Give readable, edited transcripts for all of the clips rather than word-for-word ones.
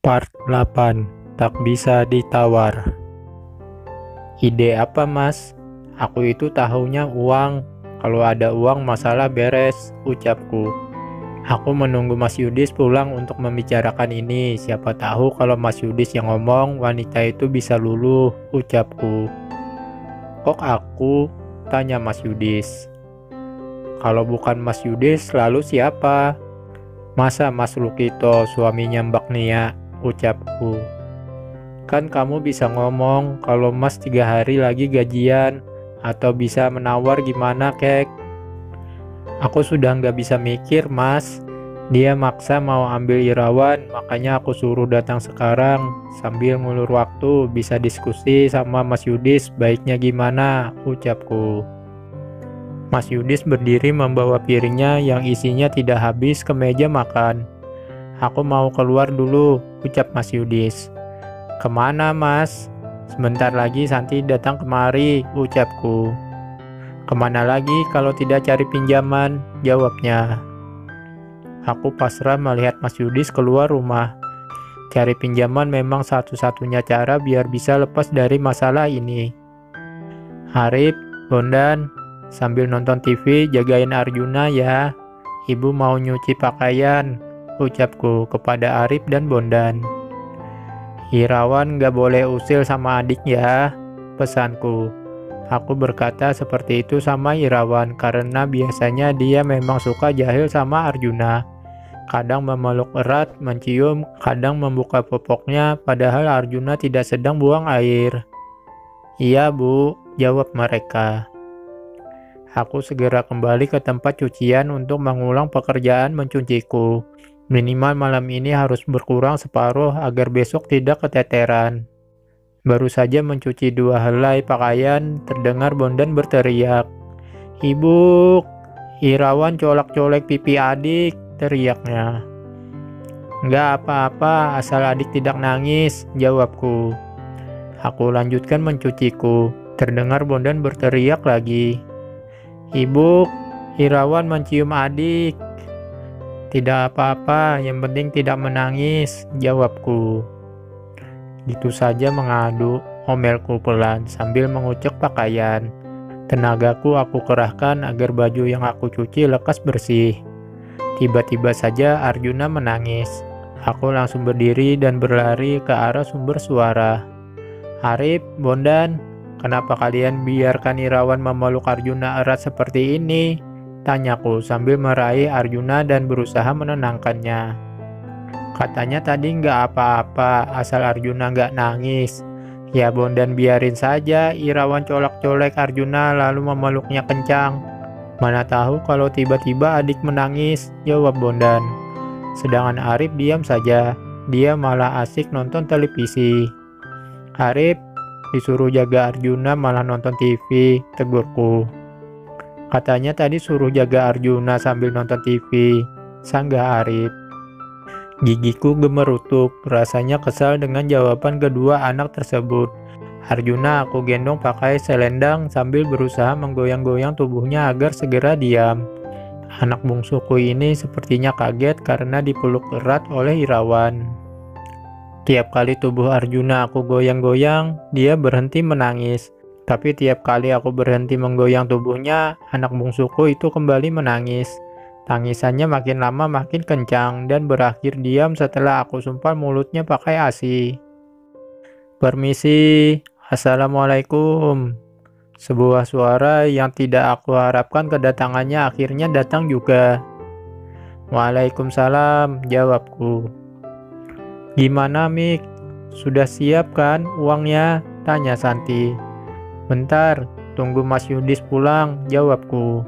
Part 8. Tak bisa ditawar. Ide apa, Mas? Aku itu tahunya uang. Kalau ada uang masalah beres, ucapku. Aku menunggu Mas Yudis pulang untuk membicarakan ini. Siapa tahu kalau Mas Yudis yang ngomong, wanita itu bisa luluh, ucapku. Kok aku? Tanya Mas Yudis. Kalau bukan Mas Yudis, lalu siapa? Masa Mas Lukito, suaminya Mbak Nia, ucapku. Kan kamu bisa ngomong kalau Mas 3 hari lagi gajian, atau bisa menawar gimana, kek? Aku sudah nggak bisa mikir, Mas. Dia maksa mau ambil Irawan, makanya aku suruh datang sekarang. Sambil ngulur waktu, bisa diskusi sama Mas Yudis, baiknya gimana, ucapku. Mas Yudis berdiri membawa piringnya yang isinya tidak habis ke meja makan. Aku mau keluar dulu, ucap Mas Yudis. Kemana, Mas? Sebentar lagi Santi datang kemari, ucapku. Kemana lagi kalau tidak cari pinjaman, jawabnya. Aku pasrah melihat Mas Yudis keluar rumah. Cari pinjaman memang satu-satunya cara biar bisa lepas dari masalah ini. Arif, Bondan, sambil nonton TV jagain Arjuna ya. Ibu mau nyuci pakaian, ucapku kepada Arif dan Bondan. Irawan gak boleh usil sama adik ya, pesanku. Aku berkata seperti itu sama Irawan karena biasanya dia memang suka jahil sama Arjuna. Kadang memeluk erat, mencium, kadang membuka popoknya padahal Arjuna tidak sedang buang air. Iya, Bu, jawab mereka. Aku segera kembali ke tempat cucian untuk mengulang pekerjaan mencuciku. Minimal malam ini harus berkurang separuh agar besok tidak keteteran. Baru saja mencuci 2 helai pakaian, terdengar Bondan berteriak. Ibu, Irawan colak-colek pipi adik, teriaknya. Enggak apa-apa, asal adik tidak nangis, jawabku. Aku lanjutkan mencuciku, terdengar Bondan berteriak lagi. Ibu, Irawan mencium adik. Tidak apa-apa, yang penting tidak menangis, jawabku. Gitu saja mengadu, omelku pelan sambil mengucek pakaian. Tenagaku aku kerahkan agar baju yang aku cuci lekas bersih. Tiba-tiba saja Arjuna menangis. Aku langsung berdiri dan berlari ke arah sumber suara. Arif, Bondan, kenapa kalian biarkan Irawan memeluk Arjuna erat seperti ini? Tanyaku sambil meraih Arjuna dan berusaha menenangkannya. Katanya tadi nggak apa-apa, asal Arjuna nggak nangis. Ya Bondan biarin saja Irawan colak-colek Arjuna lalu memeluknya kencang. Mana tahu kalau tiba-tiba adik menangis, jawab Bondan. Sedangkan Arif diam saja, dia malah asik nonton televisi. Arif, disuruh jaga Arjuna malah nonton TV, tegurku. Katanya tadi suruh jaga Arjuna sambil nonton TV, sanggah Arif. Gigiku gemerutuk, rasanya kesal dengan jawaban kedua anak tersebut. Arjuna aku gendong pakai selendang sambil berusaha menggoyang-goyang tubuhnya agar segera diam. Anak bungsuku ini sepertinya kaget karena dipeluk erat oleh Irawan. Tiap kali tubuh Arjuna aku goyang-goyang, dia berhenti menangis. Tapi tiap kali aku berhenti menggoyang tubuhnya, anak bungsuku itu kembali menangis. Tangisannya makin lama makin kencang dan berakhir diam setelah aku sumpal mulutnya pakai ASI. Permisi, Assalamualaikum. Sebuah suara yang tidak aku harapkan kedatangannya akhirnya datang juga. Waalaikumsalam, jawabku. Gimana, Mik? Sudah siap kan uangnya? Tanya Santi. Bentar, tunggu Mas Yudis pulang, jawabku.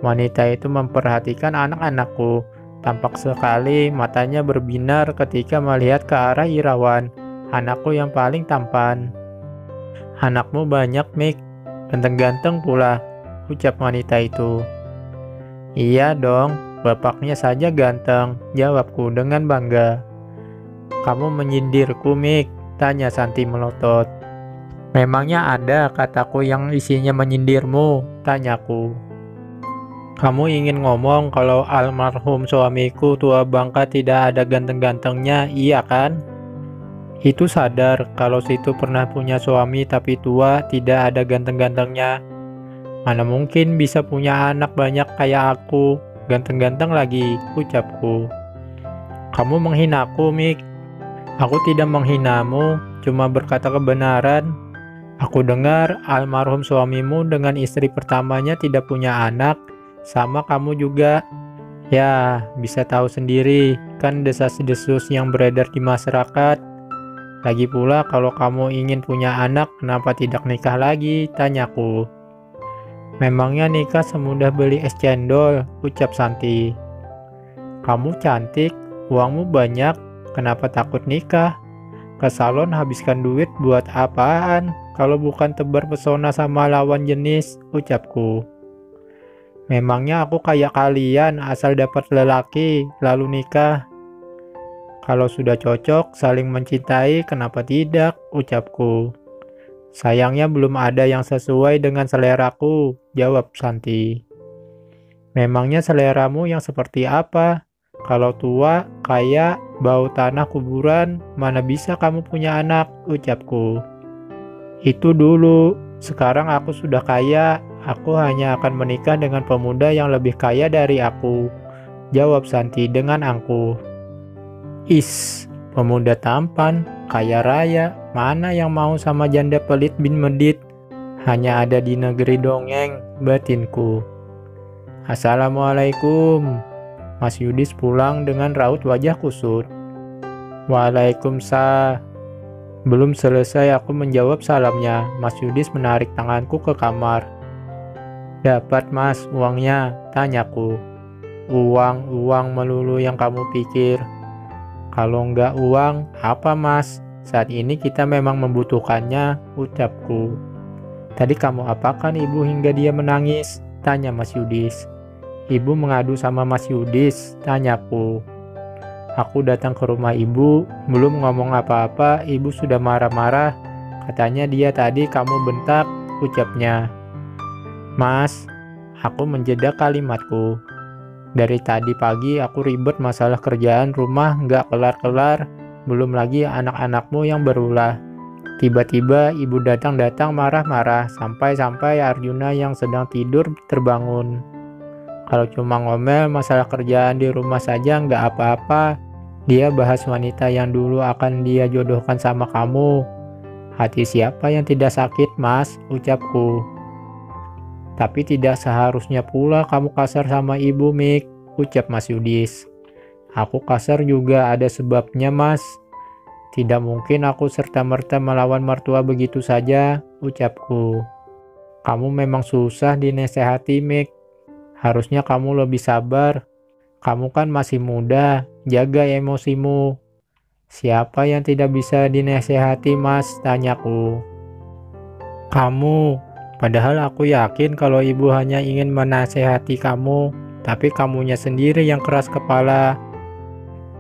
Wanita itu memperhatikan anak-anakku. Tampak sekali matanya berbinar ketika melihat ke arah Irawan, anakku yang paling tampan. Anakmu banyak, Mik. Ganteng-ganteng pula, ucap wanita itu. Iya dong, bapaknya saja ganteng, jawabku dengan bangga. Kamu menyindirku, Mik, tanya Santi melotot. Memangnya ada kataku yang isinya menyindirmu? Tanyaku. Kamu ingin ngomong kalau almarhum suamiku tua bangka tidak ada ganteng-gantengnya, iya kan? Itu sadar kalau situ pernah punya suami tapi tua, tidak ada ganteng-gantengnya. Mana mungkin bisa punya anak banyak kayak aku, ganteng-ganteng lagi, ucapku. Kamu menghinaku, Mik. Aku tidak menghinamu, cuma berkata kebenaran. Aku dengar almarhum suamimu dengan istri pertamanya tidak punya anak, sama kamu juga. Ya, bisa tahu sendiri, kan desas-desus yang beredar di masyarakat. Lagi pula kalau kamu ingin punya anak, kenapa tidak nikah lagi? Tanyaku. Memangnya nikah semudah beli es cendol, ucap Santi. Kamu cantik, uangmu banyak, kenapa takut nikah? Ke salon habiskan duit buat apaan? Kalau bukan tebar pesona sama lawan jenis, ucapku. Memangnya aku kayak kalian asal dapat lelaki, lalu nikah? Kalau sudah cocok, saling mencintai, kenapa tidak? Ucapku. Sayangnya belum ada yang sesuai dengan seleraku, jawab Santi. Memangnya seleramu yang seperti apa? Kalau tua, kaya, bau tanah kuburan, mana bisa kamu punya anak, ucapku. Itu dulu, sekarang aku sudah kaya, aku hanya akan menikah dengan pemuda yang lebih kaya dari aku, jawab Santi dengan angkuh. Is, pemuda tampan, kaya raya, mana yang mau sama janda pelit bin medit? Hanya ada di negeri dongeng, batinku. Assalamualaikum. Mas Yudis pulang dengan raut wajah kusut. Waalaikumsalam. Belum selesai aku menjawab salamnya, Mas Yudis menarik tanganku ke kamar. Dapat mas uangnya, tanyaku. Uang melulu yang kamu pikir. Kalau enggak uang, apa mas? Saat ini kita memang membutuhkannya, ucapku. Tadi kamu apakan ibu hingga dia menangis? Tanya Mas Yudis. Ibu mengadu sama Mas Yudis, tanyaku. Aku datang ke rumah ibu, belum ngomong apa-apa, ibu sudah marah-marah. Katanya dia tadi kamu bentak, ucapnya. Mas, aku menjeda kalimatku. Dari tadi pagi aku ribet masalah kerjaan rumah nggak kelar-kelar, belum lagi anak-anakmu yang berulah. Tiba-tiba ibu datang marah-marah, sampai-sampai Arjuna yang sedang tidur terbangun. Kalau cuma ngomel masalah kerjaan di rumah saja nggak apa-apa. Dia bahas wanita yang dulu akan dia jodohkan sama kamu. Hati siapa yang tidak sakit, mas? Ucapku. Tapi tidak seharusnya pula kamu kasar sama ibu, Mik, ucap Mas Yudis. Aku kasar juga ada sebabnya, mas. Tidak mungkin aku serta-merta melawan mertua begitu saja, ucapku. Kamu memang susah dinasehati, Mik. Harusnya kamu lebih sabar. Kamu kan masih muda, jaga emosimu. Siapa yang tidak bisa dinasehati, mas? Tanyaku. Kamu. Padahal aku yakin kalau ibu hanya ingin menasehati kamu, tapi kamunya sendiri yang keras kepala.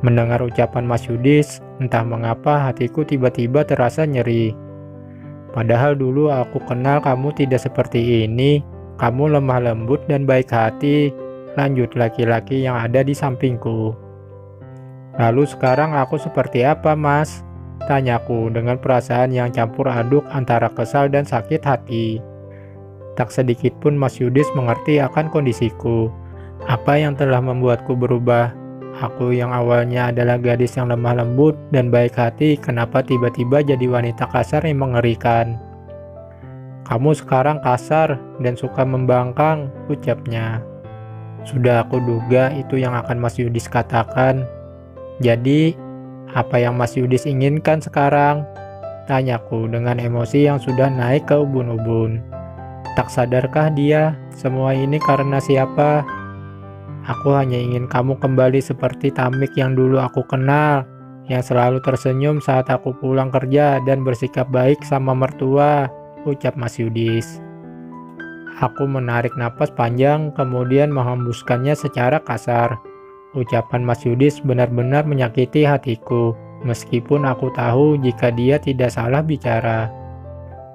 Mendengar ucapan Mas Yudis, entah mengapa hatiku tiba-tiba terasa nyeri. Padahal dulu aku kenal kamu tidak seperti ini. Kamu lemah lembut dan baik hati, lanjut laki-laki yang ada di sampingku. Lalu sekarang aku seperti apa, mas? Tanyaku dengan perasaan yang campur aduk antara kesal dan sakit hati. Tak sedikit pun Mas Yudis mengerti akan kondisiku. Apa yang telah membuatku berubah? Aku yang awalnya adalah gadis yang lemah lembut dan baik hati, kenapa tiba-tiba jadi wanita kasar yang mengerikan? Kamu sekarang kasar dan suka membangkang, ucapnya. Sudah aku duga itu yang akan Mas Yudis katakan. Jadi, apa yang Mas Yudis inginkan sekarang? Tanyaku dengan emosi yang sudah naik ke ubun-ubun. Tak sadarkah dia, semua ini karena siapa? Aku hanya ingin kamu kembali seperti Tamik yang dulu aku kenal, yang selalu tersenyum saat aku pulang kerja dan bersikap baik sama mertua, ucap Mas Yudis. Aku menarik napas panjang, kemudian menghembuskannya secara kasar. Ucapan Mas Yudis benar-benar menyakiti hatiku, meskipun aku tahu jika dia tidak salah bicara.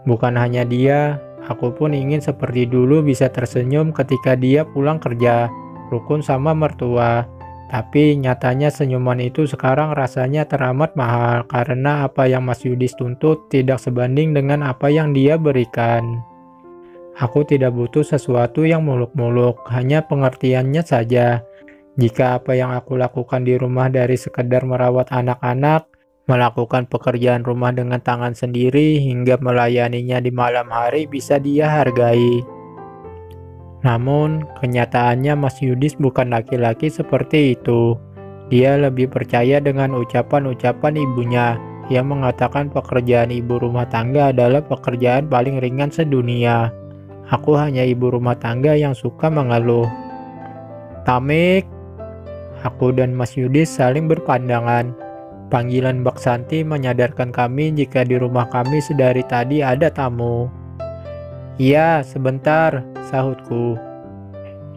Bukan hanya dia, aku pun ingin seperti dulu bisa tersenyum ketika dia pulang kerja, rukun sama mertua, Tapi nyatanya senyuman itu sekarang rasanya teramat mahal karena apa yang Mas Yudis tuntut tidak sebanding dengan apa yang dia berikan. Aku tidak butuh sesuatu yang muluk-muluk, hanya pengertiannya saja. Jika apa yang aku lakukan di rumah dari sekedar merawat anak-anak, melakukan pekerjaan rumah dengan tangan sendiri, hingga melayaninya di malam hari bisa dia hargai. Namun, kenyataannya Mas Yudis bukan laki-laki seperti itu. Dia lebih percaya dengan ucapan-ucapan ibunya yang mengatakan pekerjaan ibu rumah tangga adalah pekerjaan paling ringan sedunia. Aku hanya ibu rumah tangga yang suka mengeluh. Tamik, aku dan Mas Yudis saling berpandangan. Panggilan Mbak Santi menyadarkan kami jika di rumah kami sedari tadi ada tamu. Iya, sebentar, sahutku.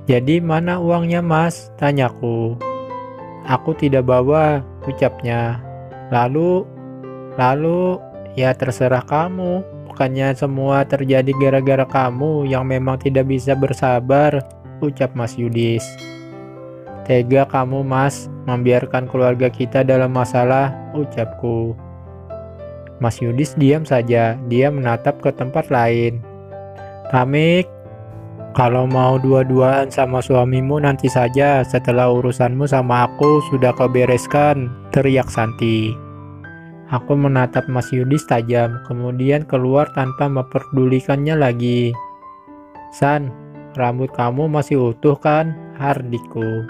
Jadi mana uangnya Mas? Tanyaku. Aku tidak bawa, ucapnya. Lalu, ya terserah kamu. Bukannya semua terjadi gara-gara kamu yang memang tidak bisa bersabar, ucap Mas Yudis. Tega kamu Mas, membiarkan keluarga kita dalam masalah, ucapku. Mas Yudis diam saja, dia menatap ke tempat lain. Tamik, kalau mau dua-duaan sama suamimu nanti saja setelah urusanmu sama aku sudah kau bereskan, teriak Santi. Aku menatap Mas Yudis tajam, kemudian keluar tanpa memperdulikannya lagi. San, rambut kamu masih utuh kan? Hardiku.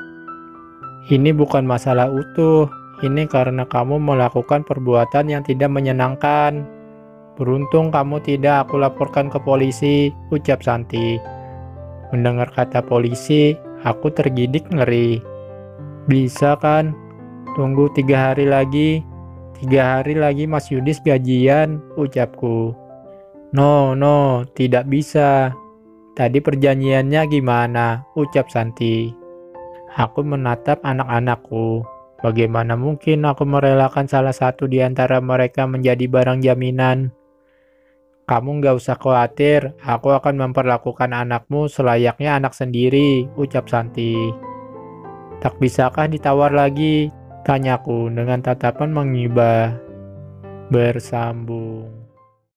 Ini bukan masalah utuh, ini karena kamu melakukan perbuatan yang tidak menyenangkan. Beruntung kamu tidak aku laporkan ke polisi, ucap Santi. Mendengar kata polisi, aku tergidik ngeri. Bisa kan? Tunggu 3 hari lagi. 3 hari lagi Mas Yudis gajian, ucapku. No, tidak bisa. Tadi perjanjiannya gimana? Ucap Santi. Aku menatap anak-anakku. Bagaimana mungkin aku merelakan salah satu di antara mereka menjadi barang jaminan? Kamu nggak usah khawatir, aku akan memperlakukan anakmu selayaknya anak sendiri, ucap Santi. Tak bisakah ditawar lagi? Tanyaku dengan tatapan mengibah. Bersambung.